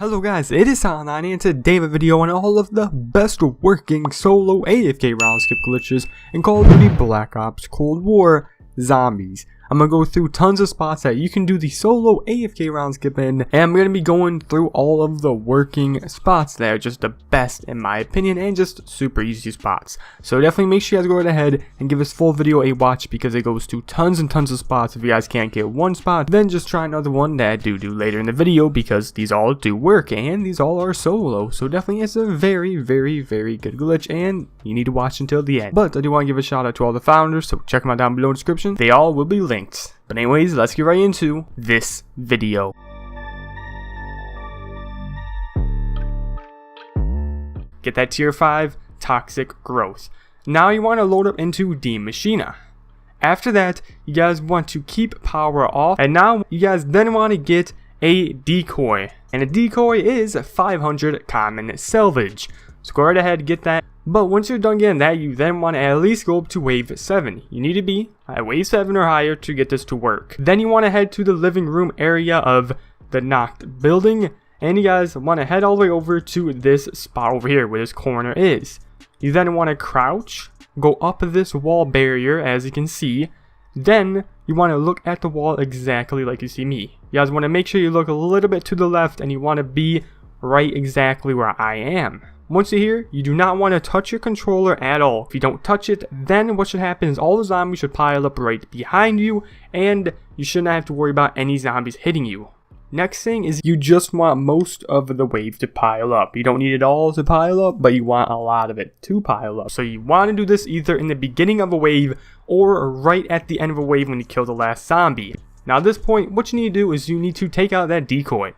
Hello guys, it is Unlimtied and today I have a video on all of the best working solo AFK round skip glitches in Call of Duty Black Ops Cold War Zombies. I'm going to go through tons of spots that you can do the solo AFK round skip in, and I'm going to be going through all of the working spots that are just the best in my opinion and just super easy spots. So definitely make sure you guys go right ahead and give this full video a watch because it goes to tons and tons of spots. If you guys can't get one spot, then just try another one that I do later in the video because these all do work and these all are solo. So definitely it's a very good glitch and you need to watch until the end. But I do want to give a shout out to all the founders, so check them out down below in the description. They all will be linked. But anyways, let's get right into this video. Get that tier 5 toxic growth. Now you want to load up into the Machina. After that, you guys want to keep power off, and now you guys then want to get a decoy, and a decoy is 500 common salvage. So go right ahead, get that. But once you're done getting that, you then want to at least go up to wave 7. You need to be at wave 7 or higher to get this to work. Then you want to head to the living room area of the knocked building, and you guys want to head all the way over to this spot over here where this corner is. You then want to crouch, go up this wall barrier as you can see. Then you want to look at the wall exactly like you see me. You guys want to make sure you look a little bit to the left and you want to be right exactly where I am. Once you're here, you do not want to touch your controller at all. If you don't touch it, then what should happen is all the zombies should pile up right behind you, and you should not have to worry about any zombies hitting you. Next thing is you just want most of the wave to pile up. You don't need it all to pile up, but you want a lot of it to pile up. So you want to do this either in the beginning of a wave or right at the end of a wave when you kill the last zombie. Now at this point, what you need to do is you need to take out that decoy.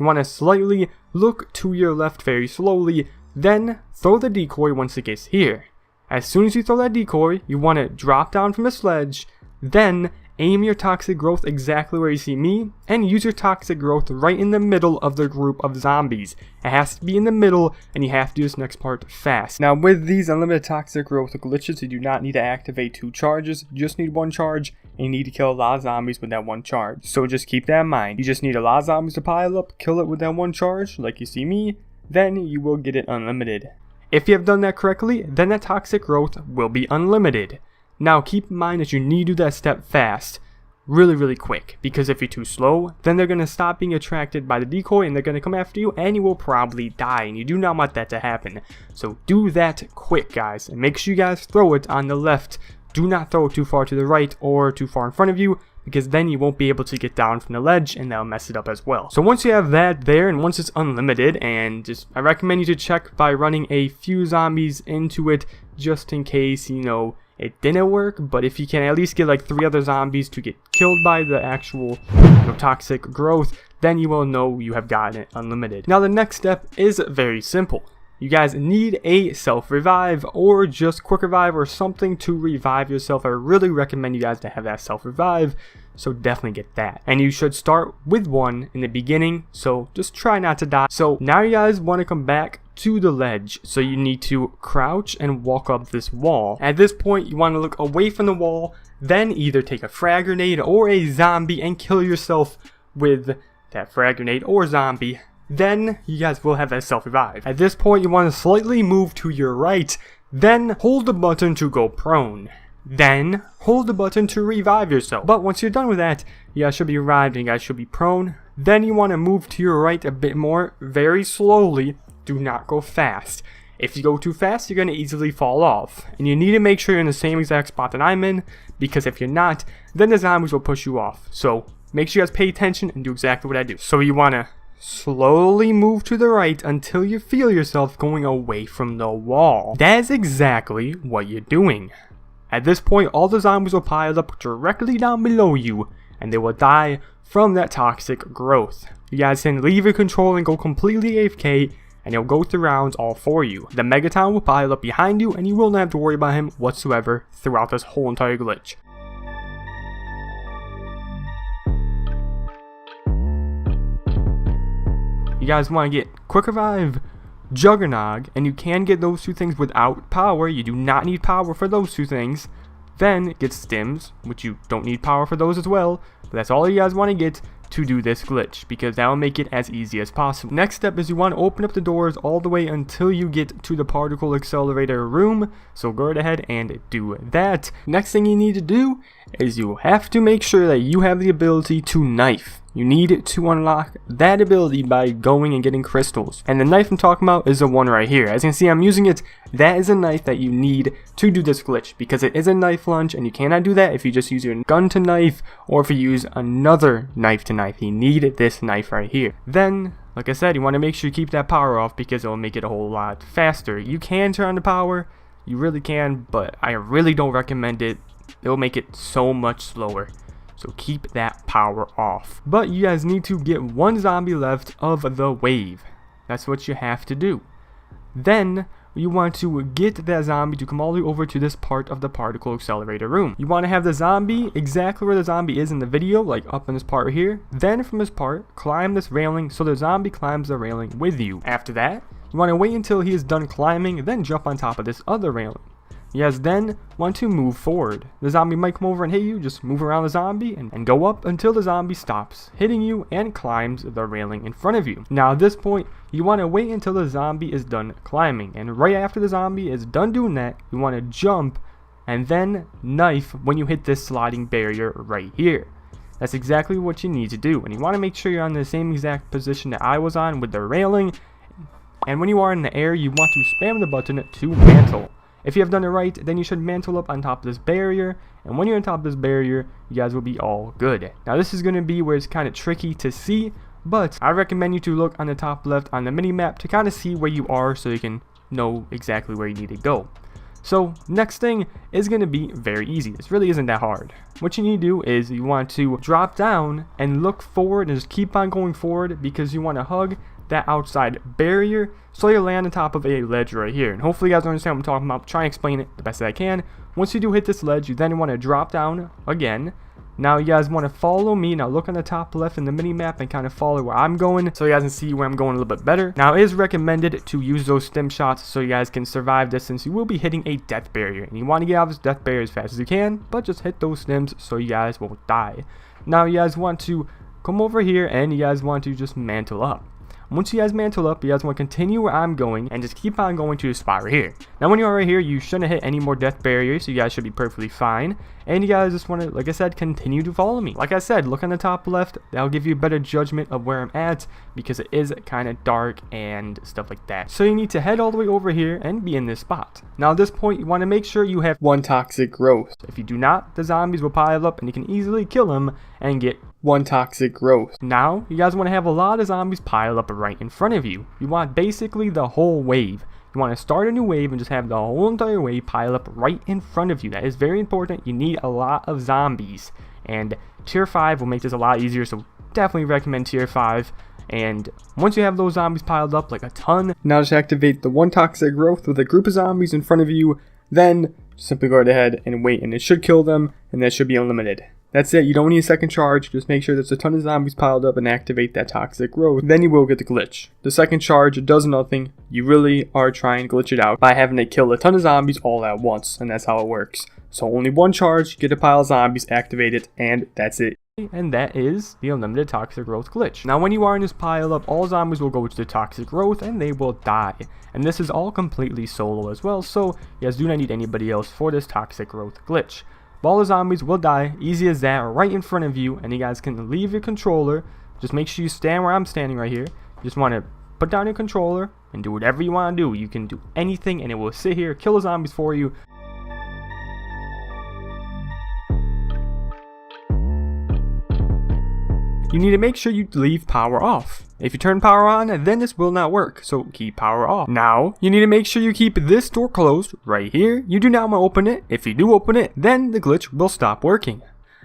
You want to slightly look to your left very slowly, then throw the decoy once it gets here. As soon as you throw that decoy, you want to drop down from the sledge, then aim your toxic growth exactly where you see me, and use your toxic growth right in the middle of the group of zombies. It has to be in the middle, and you have to do this next part fast. Now with these unlimited toxic growth glitches, you do not need to activate 2 charges, you just need 1 charge, and you need to kill a lot of zombies with that 1 charge. So just keep that in mind. You just need a lot of zombies to pile up, kill it with that 1 charge, like you see me, then you will get it unlimited. If you have done that correctly, then that toxic growth will be unlimited. Now keep in mind that you need to do that step fast, really quick, because if you're too slow, then they're going to stop being attracted by the decoy and they're going to come after you and you will probably die, and you do not want that to happen. So do that quick guys, and make sure you guys throw it on the left. Do not throw it too far to the right or too far in front of you, because then you won't be able to get down from the ledge and that'll mess it up as well. So once you have that there, and once it's unlimited, and just I recommend you to check by running a few zombies into it just in case, you know, it didn't work. But if you can at least get like 3 other zombies to get killed by the actual toxic growth, then you will know you have gotten it unlimited. Now the next step is very simple. You guys need a self-revive or just quick revive or something to revive yourself. I really recommend you guys to have that self-revive, so definitely get that. And you should start with 1 in the beginning, so just try not to die. So now you guys want to come back to the ledge, so you need to crouch and walk up this wall. At this point you want to look away from the wall, then either take a frag grenade or a zombie and kill yourself with that frag grenade or zombie. Then you guys will have that self-revive. At this point you want to slightly move to your right, then hold the button to go prone. Then hold the button to revive yourself. But once you're done with that, you guys should be revived and you guys should be prone. Then you want to move to your right a bit more, very slowly. Do not go fast. If you go too fast, you're going to easily fall off. And you need to make sure you're in the same exact spot that I'm in, because if you're not, then the zombies will push you off. So make sure you guys pay attention and do exactly what I do. So you want to slowly move to the right until you feel yourself going away from the wall. That is exactly what you're doing. At this point, all the zombies will pile up directly down below you, and they will die from that toxic growth. You guys can leave your control and go completely AFK, and he'll go through rounds all for you. The Megaton will pile up behind you, and you will not have to worry about him whatsoever throughout this whole entire glitch. You guys want to get Quick Revive, Juggernog, and you can get those 2 things without power. You do not need power for those 2 things. Then get Stims, which you don't need power for those as well. But that's all you guys want to get to do this glitch, because that will make it as easy as possible. Next step is you want to open up the doors all the way until you get to the particle accelerator room, so go right ahead and do that. Next thing you need to do is you have to make sure that you have the ability to knife. You need to unlock that ability by going and getting crystals. And the knife I'm talking about is the one right here. As you can see, I'm using it. That is a knife that you need to do this glitch, because it is a knife lunge, and you cannot do that if you just use your gun to knife, or if you use another knife to knife. You need this knife right here. Then, like I said, you want to make sure you keep that power off, because it will make it a whole lot faster. You can turn on the power, you really can, but I really don't recommend it. It will make it so much slower. So keep that power off. But you guys need to get one zombie left of the wave. That's what you have to do. Then you want to get that zombie to come all the way over to this part of the particle accelerator room. You want to have the zombie exactly where the zombie is in the video, like up in this part right here. Then from this part, climb this railing so the zombie climbs the railing with you. After that, you want to wait until he is done climbing, then jump on top of this other railing. You guys then want to move forward. The zombie might come over and hit you. Just move around the zombie and go up until the zombie stops hitting you and climbs the railing in front of you. Now at this point, you want to wait until the zombie is done climbing. And right after the zombie is done doing that, you want to jump and then knife when you hit this sliding barrier right here. That's exactly what you need to do. And you want to make sure you're on the same exact position that I was on with the railing. And when you are in the air, you want to spam the button to mantle. If you have done it right, then you should mantle up on top of this barrier, and when you're on top of this barrier, you guys will be all good. Now this is going to be where it's kind of tricky to see, but I recommend you to look on the top left on the mini map to kind of see where you are so you can know exactly where you need to go. So next thing is going to be very easy. This really isn't that hard. What you need to do is you want to drop down and look forward and just keep on going forward, because you want to hug that outside barrier so you land on top of a ledge right here. And hopefully you guys understand what I'm talking about. Try and explain it the best that I can. Once you do hit this ledge, you then want to drop down again. Now you guys want to follow me. Now look on the top left in the mini map and kind of follow where I'm going, so you guys can see where I'm going a little bit better. Now it is recommended to use those stim shots so you guys can survive this, since you will be hitting a death barrier, and you want to get out of this death barrier as fast as you can, but just hit those stims so you guys won't die. Now you guys want to come over here and you guys want to just mantle up. Once you guys mantle up, you guys want to continue where I'm going and just keep on going to the spot right here. Now when you are right here, you shouldn't hit any more death barriers, so you guys should be perfectly fine. And you guys just want to, like I said, continue to follow me. Like I said, look on the top left. That'll give you a better judgment of where I'm at, because it is kind of dark and stuff like that. So you need to head all the way over here and be in this spot. Now at this point, you want to make sure you have one toxic growth. If you do not, the zombies will pile up and you can easily kill them and get one toxic growth. Now you guys want to have a lot of zombies pile up right in front of you. You want basically the whole wave. You want to start a new wave and just have the whole entire wave pile up right in front of you. That is very important. You need a lot of zombies, and tier 5 will make this a lot easier, so definitely recommend tier 5. And once you have those zombies piled up, like a ton, now just activate the one toxic growth with a group of zombies in front of you. Then simply go right ahead and wait, and it should kill them, and that should be unlimited. That's it. You don't need a second charge. Just make sure there's a ton of zombies piled up and activate that toxic growth. Then you will get the glitch. The second charge does nothing. You really are trying to glitch it out by having to kill a ton of zombies all at once, and that's how it works. So only one charge, get a pile of zombies, activate it, and that's it. And that is the unlimited toxic growth glitch. Now when you are in this pile up, all zombies will go to the toxic growth and they will die. And this is all completely solo as well, so you guys do not need anybody else for this toxic growth glitch. All the zombies will die, easy as that, right in front of you, and you guys can leave your controller. Just make sure you stand where I'm standing right here. You just want to put down your controller and do whatever you want to do. You can do anything and it will sit here, kill the zombies for you. You need to make sure you leave power off. If you turn power on, then this will not work, so keep power off. Now, you need to make sure you keep this door closed right here. You do not want to open it. If you do open it, then the glitch will stop working.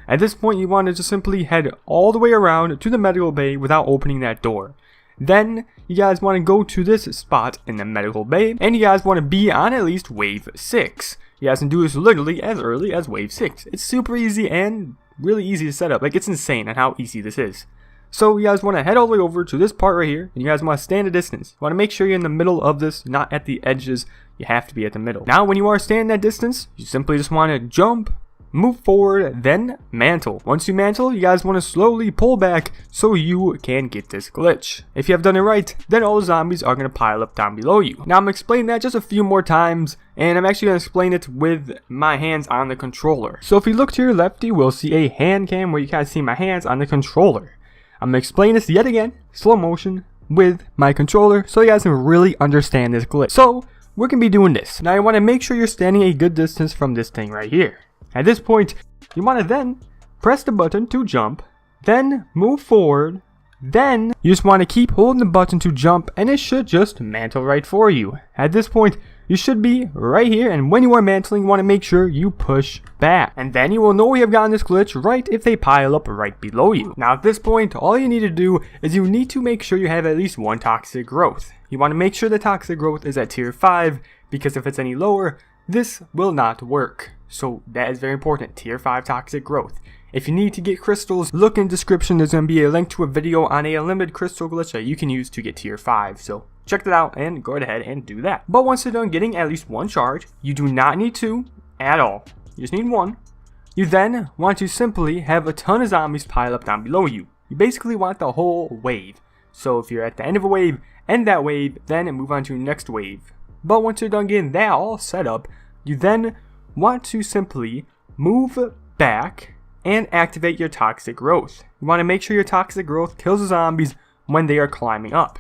At this point, you want to just simply head all the way around to the medical bay without opening that door. Then, you guys want to go to this spot in the medical bay, and you guys want to be on at least wave 6. You guys can do this literally as early as wave 6. It's super easy and really easy to set up. Like, it's insane on how easy this is. So you guys want to head all the way over to this part right here, and you guys want to stand a distance. You want to make sure you're in the middle of this, not at the edges. You have to be at the middle. Now when you are standing that distance, you simply just want to jump move forward, then mantle. Once you mantle, you guys want to slowly pull back so you can get this glitch. If you have done it right, then all the zombies are going to pile up down below you. Now I'm going to explain that just a few more times, and I'm actually going to explain it with my hands on the controller. So if you look to your left, you will see a hand cam where you guys see my hands on the controller. I'm going to explain this yet again, slow motion, with my controller so you guys can really understand this glitch. So we're going to be doing this. Now you want to make sure you're standing a good distance from this thing right here. At this point, you want to then press the button to jump, then move forward, then you just want to keep holding the button to jump and it should just mantle right for you. At this point, you should be right here, and when you are mantling, you want to make sure you push back. And then you will know you have gotten this glitch right if they pile up right below you. Now at this point, all you need to do is you need to make sure you have at least one toxic growth. You want to make sure the toxic growth is at tier 5, because if it's any lower, this will not work. So that is very important, tier 5 toxic growth. If you need to get crystals, look in the description, there's going to be a link to a video on a unlimited crystal glitch that you can use to get tier 5. So check that out and go ahead and do that. But once you're done getting at least one charge, you do not need two at all. You just need one. You then want to simply have a ton of zombies pile up down below you. You basically want the whole wave. So if you're at the end of a wave, end that wave, then move on to the next wave. But once you're done getting that all set up, you then want to simply move back and activate your toxic growth. You want to make sure your toxic growth kills the zombies when they are climbing up.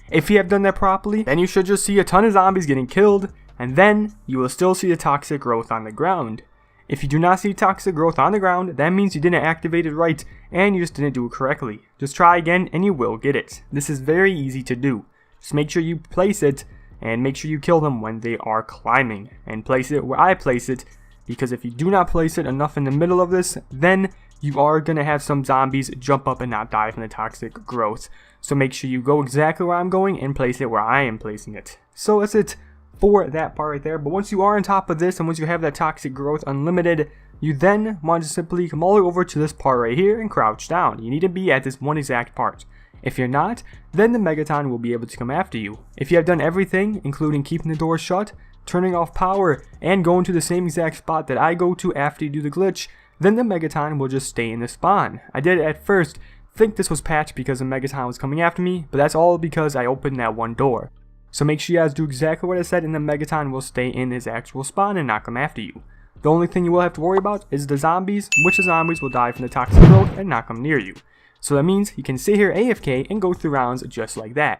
If you have done that properly, then you should just see a ton of zombies getting killed, and then you will still see the toxic growth on the ground. If you do not see toxic growth on the ground, that means you didn't activate it right and you just didn't do it correctly. Just try again and you will get it. This is very easy to do. Just make sure you place it and make sure you kill them when they are climbing, and place it where I place it, because if you do not place it enough in the middle of this, then you are going to have some zombies jump up and not die from the toxic growth. So make sure you go exactly where I'm going and place it where I am placing it. So that's it for that part right there. But once you are on top of this and once you have that toxic growth unlimited, you then want to simply come all the way over to this part right here and crouch down. You need to be at this one exact part. If you're not, then the Megaton will be able to come after you. If you have done everything, including keeping the door shut, turning off power, and going to the same exact spot that I go to after you do the glitch, then the Megaton will just stay in the spawn. I did at first think this was patched because the Megaton was coming after me, but that's all because I opened that one door. So make sure you guys do exactly what I said and the Megaton will stay in his actual spawn and not come after you. The only thing you will have to worry about is the zombies, which the zombies will die from the toxic growth and not come near you. So that means you can sit here AFK and go through rounds just like that.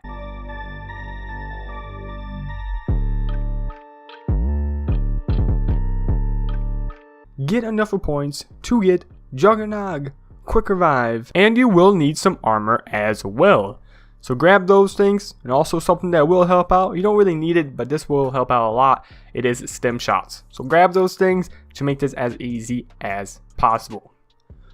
Get enough points to get Juggernog, Quick Revive, and you will need some armor as well. So grab those things, and also something that will help out. You don't really need it, but this will help out a lot. It is stem shots. So grab those things to make this as easy as possible.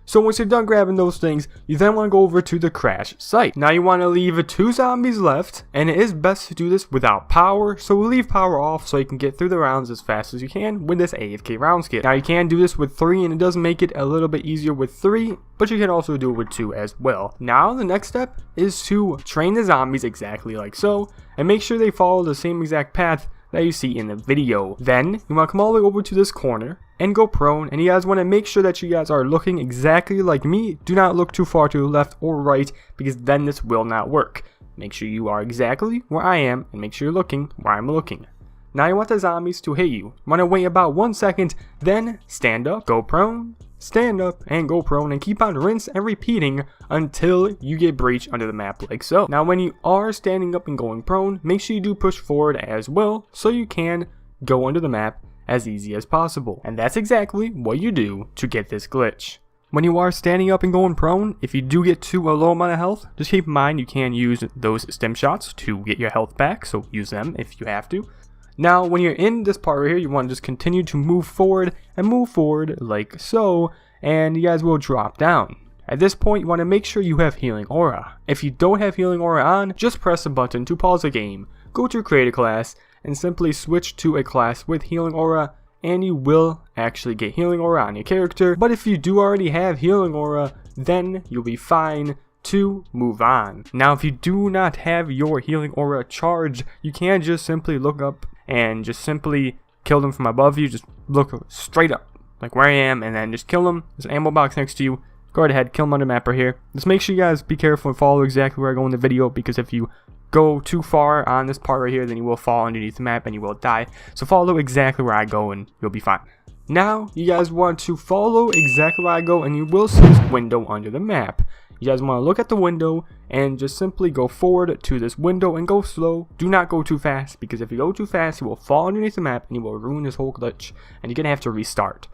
So once you're done grabbing those things, you then want to go over to the crash site. Now you want to leave 2 zombies left, and it is best to do this without power, so we'll leave power off so you can get through the rounds as fast as you can with this AFK round skip. Now you can do this with 3, and it does make it a little bit easier with 3, but you can also do it with 2 as well. Now the next step is to train the zombies exactly like so, and make sure they follow the same exact path that you see in the video. Then you want to come all the way over to this corner and go prone, and you guys want to make sure that you guys are looking exactly like me. Do not look too far to the left or right, because then this will not work. Make sure you are exactly where I am and make sure you're looking where I'm looking. Now you want the zombies to hit you. You want to wait about 1 second, then stand up, go prone, stand up, and go prone, and keep on rinse and repeating until you get breached under the map like so. Now when you are standing up and going prone, make sure you do push forward as well so you can go under the map as easy as possible. And that's exactly what you do to get this glitch. When you are standing up and going prone, if you do get to a low amount of health, just keep in mind you can use those stem shots to get your health back, so use them if you have to. Now when you're in this part right here, you want to just continue to move forward and move forward like so, and you guys will drop down. At this point, you want to make sure you have Healing Aura. If you don't have Healing Aura on, just press the button to pause the game, go to Create a Class, and simply switch to a class with Healing Aura, and you will actually get Healing Aura on your character. But if you do already have Healing Aura, then you'll be fine to move on. Now if you do not have your Healing Aura charged, you can just simply look up and just simply kill them from above you. Just look straight up. like where I am, and then just kill them. There's an ammo box next to you. Go right ahead, kill them on the map right here. Just make sure you guys be careful and follow exactly where I go in the video, because if you go too far on this part right here, then you will fall underneath the map and you will die. So follow exactly where I go and you'll be fine. Now, you guys want to follow exactly where I go, and you will see this window under the map. You guys want to look at the window and just simply go forward to this window and go slow. Do not go too fast, because if you go too fast, you will fall underneath the map and you will ruin this whole glitch, and you're going to have to restart.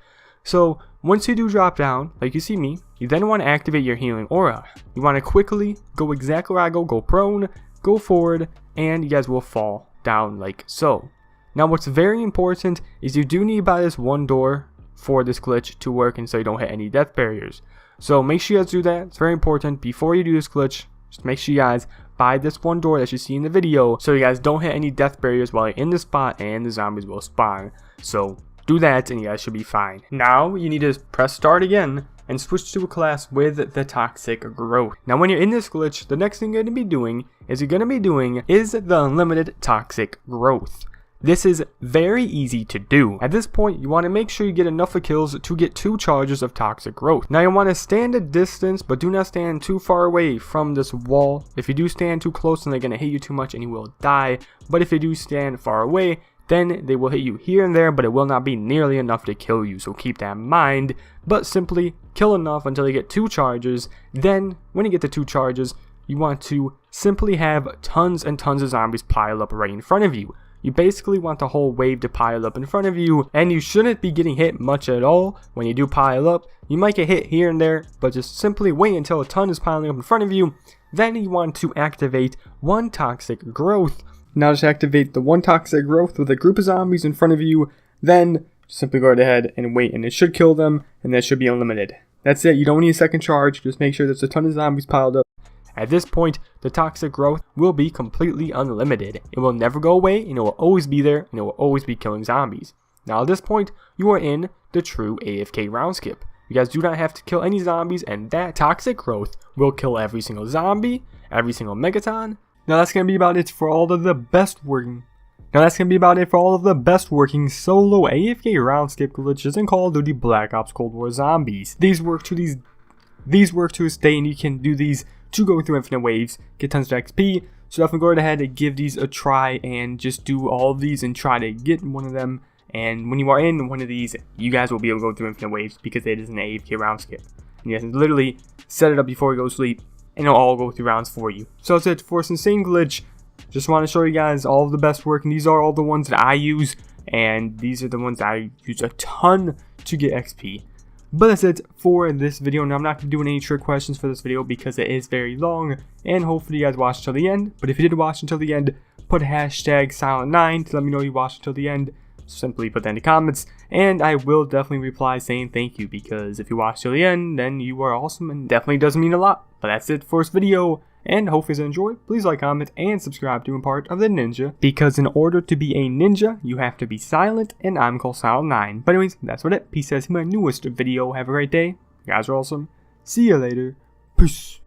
So, once you do drop down, like you see me, you then want to activate your healing aura. You want to quickly go exactly where I go prone, go forward, and you guys will fall down like so. Now, what's very important is you do need to buy this one door for this glitch to work, and so you don't hit any death barriers. So make sure you guys do that. It's very important. Before you do this glitch, just make sure you guys buy this one door that you see in the video, so you guys don't hit any death barriers while you're in the spot and the zombies will spawn. So do that and you guys should be fine. Now you need to press start again and switch to a class with the toxic growth. Now when you're in this glitch, the next thing you're going to be doing is the unlimited toxic growth. This is very easy to do. At this point, you want to make sure you get enough kills to get 2 charges of toxic growth. Now you want to stand a distance, but do not stand too far away from this wall. If you do stand too close, then they're going to hit you too much and you will die. But if you do stand far away, then they will hit you here and there, but it will not be nearly enough to kill you. So keep that in mind, but simply kill enough until you get 2 charges. Then when you get the 2 charges, you want to simply have tons and tons of zombies pile up right in front of you. You basically want the whole wave to pile up in front of you, and you shouldn't be getting hit much at all. When you do pile up, you might get hit here and there, but just simply wait until a ton is piling up in front of you. Then you want to activate 1 toxic growth. Now just activate the 1 toxic growth with a group of zombies in front of you, then simply go right ahead and wait, and it should kill them, and that should be unlimited. That's it. You don't need a second charge. Just make sure there's a ton of zombies piled up. At this point, the toxic growth will be completely unlimited. It will never go away, and it will always be there, and it will always be killing zombies. Now at this point, you are in the true AFK round skip. You guys do not have to kill any zombies, and that toxic growth will kill every single zombie, every single megaton. Now that's going to be about it for all of the best working solo AFK round skip glitches in Call of Duty Black Ops Cold War Zombies. These work to this day, and you can do these to go through infinite waves, get tons of XP. So definitely go ahead and give these a try and just do all of these and try to get one of them. And when you are in one of these, you guys will be able to go through infinite waves because it is an AFK round skip. And you guys can literally set it up before you go to sleep, and it'll all go through rounds for you. So that's it for this insane glitch. Just want to show you guys all of the best work, and these are all the ones that I use, and these are the ones that I use a ton to get XP. But that's it for this video. Now I'm not going to do any trick questions for this video because it is very long, and hopefully you guys watched until the end. But if you did watch until the end, put hashtag silent9 to let me know you watched until the end. Simply put that in the comments, and I will definitely reply saying thank you, because if you watched till the end, then you are awesome and definitely does mean a lot. But that's it for this video, and hopefully you enjoy. Please like, comment, and subscribe to be part of the ninja, because in order to be a ninja, you have to be silent, and I'm called Silent9. But anyways, that's what it. Peace out. See my newest video. Have a great day. You guys are awesome. See you later. Peace.